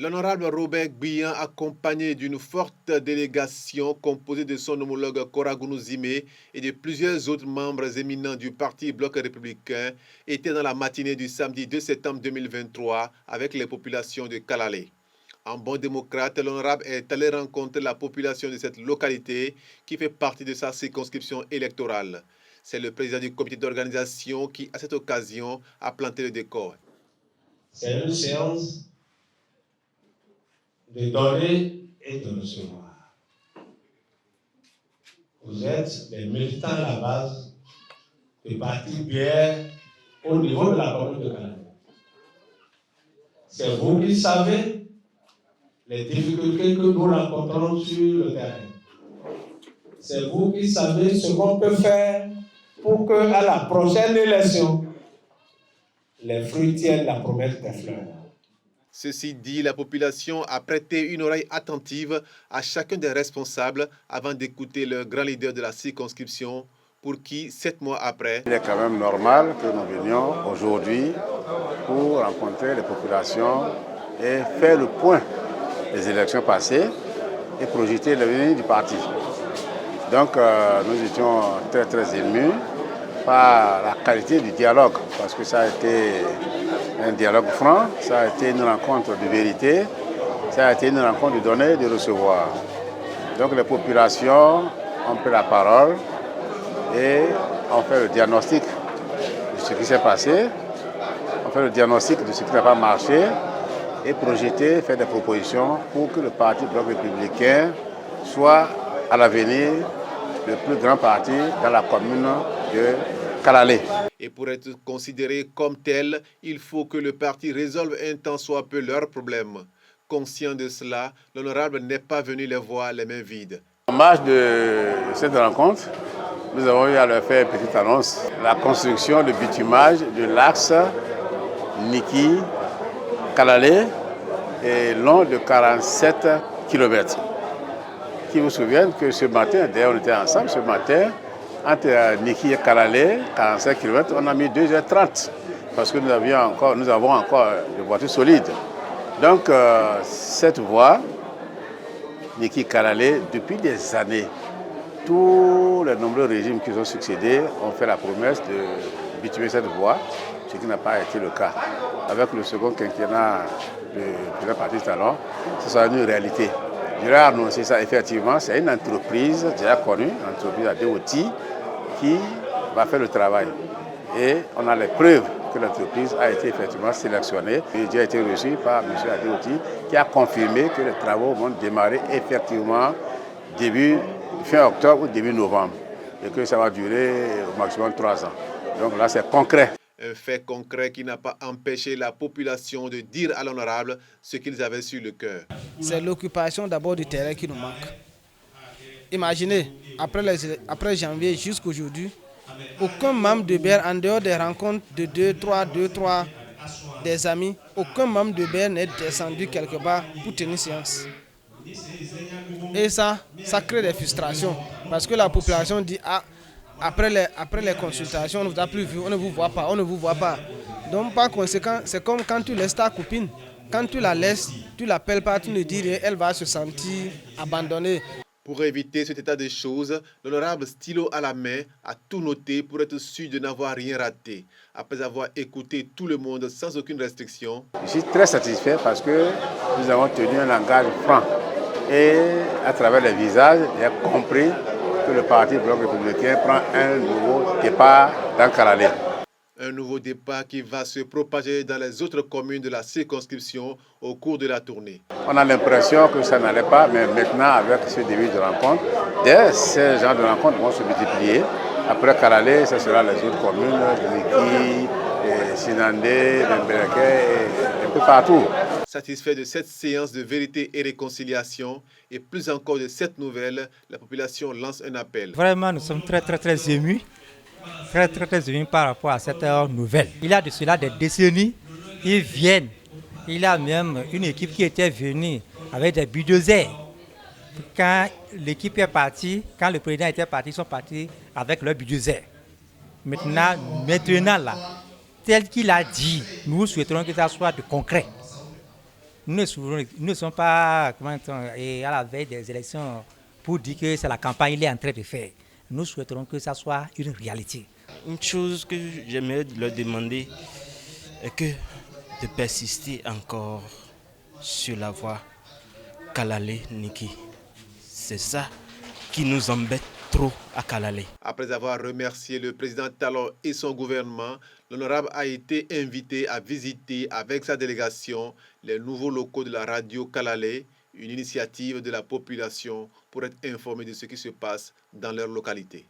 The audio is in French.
L'honorable Robert Gbiyan, accompagné d'une forte délégation composée de son homologue Koragounou Zime et de plusieurs autres membres éminents du Parti Bloc républicain, était dans la matinée du samedi 2 septembre 2023 avec les populations de Kalale. En bon démocrate, l'honorable est allé rencontrer la population de cette localité qui fait partie de sa circonscription électorale. C'est le président du comité d'organisation qui, à cette occasion, a planté le décor. C'est une séance de donner et de recevoir. Vous êtes des militants à la base du parti Bière au niveau de la commune de Kalale. C'est vous qui savez les difficultés que nous rencontrons sur le terrain. C'est vous qui savez ce qu'on peut faire pour qu'à la prochaine élection, les fruits tiennent la promesse des fleurs. Ceci dit, la population a prêté une oreille attentive à chacun des responsables avant d'écouter le grand leader de la circonscription pour qui, 7 mois après, il est quand même normal que nous venions aujourd'hui pour rencontrer les populations et faire le point des élections passées et projeter l'avenir du parti. Donc nous étions très émus par la qualité du dialogue, parce que ça a été un dialogue franc, ça a été une rencontre de vérité, ça a été une rencontre de donner et de recevoir. Donc les populations ont pris la parole et ont fait le diagnostic de ce qui s'est passé, ont fait le diagnostic de ce qui n'a pas marché et projeté, fait des propositions pour que le Parti Bloc républicain soit à l'avenir le plus grand parti dans la commune de Kalale. Et pour être considéré comme tel, il faut que le parti résolve un tant soit peu leurs problèmes. Conscient de cela, l'honorable n'est pas venu les voir les mains vides. En marge de cette rencontre, nous avons eu à leur faire une petite annonce. La construction, le bitumage de l'axe Niki-Kalale est long de 47 km. Qui vous souviennent que ce matin, d'ailleurs on était ensemble ce matin, entre Niki et Kalale, 45 km, on a mis 2h30 parce que nous avons encore des voitures solides. Donc cette voie, Niki-Kalale, depuis des années, tous les nombreux régimes qui ont succédé ont fait la promesse de bitumer cette voie, ce qui n'a pas été le cas. Avec le second quinquennat du président Patrice Talon, ce sera une réalité. Je vais annoncer ça, effectivement, c'est une entreprise déjà connue, une entreprise à Deoti, qui va faire le travail. Et on a les preuves que l'entreprise a été effectivement sélectionnée. Il a déjà été reçu par M. Adeoti, qui a confirmé que les travaux vont démarrer effectivement fin octobre ou début novembre. Et que ça va durer au maximum 3 ans. Donc là, c'est concret. Un fait concret qui n'a pas empêché la population de dire à l'honorable ce qu'ils avaient sur le cœur. C'est l'occupation d'abord du terrain qui nous manque. Imaginez, après janvier jusqu'aujourd'hui, aucun membre de BER, en dehors des rencontres de 2-3 des amis, aucun membre de BER n'est descendu quelque part pour tenir séance. Et ça crée des frustrations. Parce que la population dit, après les consultations, on ne vous a plus vu, on ne vous voit pas. Donc par conséquent, c'est comme quand tu laisses ta copine. Quand tu la laisses, tu l'appelles pas, tu ne dis rien, elle va se sentir abandonnée. Pour éviter cet état de choses, l'honorable stylo à la main a tout noté pour être sûr de n'avoir rien raté. Après avoir écouté tout le monde sans aucune restriction. Je suis très satisfait parce que nous avons tenu un langage franc. Et à travers les visages, j'ai compris que le Parti Bloc républicain prend un nouveau départ dans Kalale. Un nouveau départ qui va se propager dans les autres communes de la circonscription au cours de la tournée. On a l'impression que ça n'allait pas, mais maintenant, avec ce début de rencontre, ces genres de rencontres vont se multiplier. Après Kalale, ce sera les autres communes, Niki, Sinandé, Mbeleke, et un peu partout. Satisfait de cette séance de vérité et réconciliation, et plus encore de cette nouvelle, la population lance un appel. Vraiment, nous sommes très émus. Très émus par rapport à cette nouvelle. Il y a de cela des décennies, ils viennent. Il y a même une équipe qui était venue avec des bulldozers. Quand l'équipe est partie, quand le président était parti, ils sont partis avec leurs bulldozers. Maintenant là, tel qu'il a dit, nous souhaiterons que ça soit de concret. nous ne sommes pas à la veille des élections pour dire que c'est la campagne qu'il est en train de faire. Nous souhaiterons que ça soit une réalité. Une chose que j'aimerais leur demander est de persister encore sur la voie Kalale-Niki. C'est ça qui nous embête trop à Kalale. Après avoir remercié le président Talon et son gouvernement, l'honorable a été invité à visiter avec sa délégation les nouveaux locaux de la radio Kalale, une initiative de la population pour être informé de ce qui se passe dans leur localité.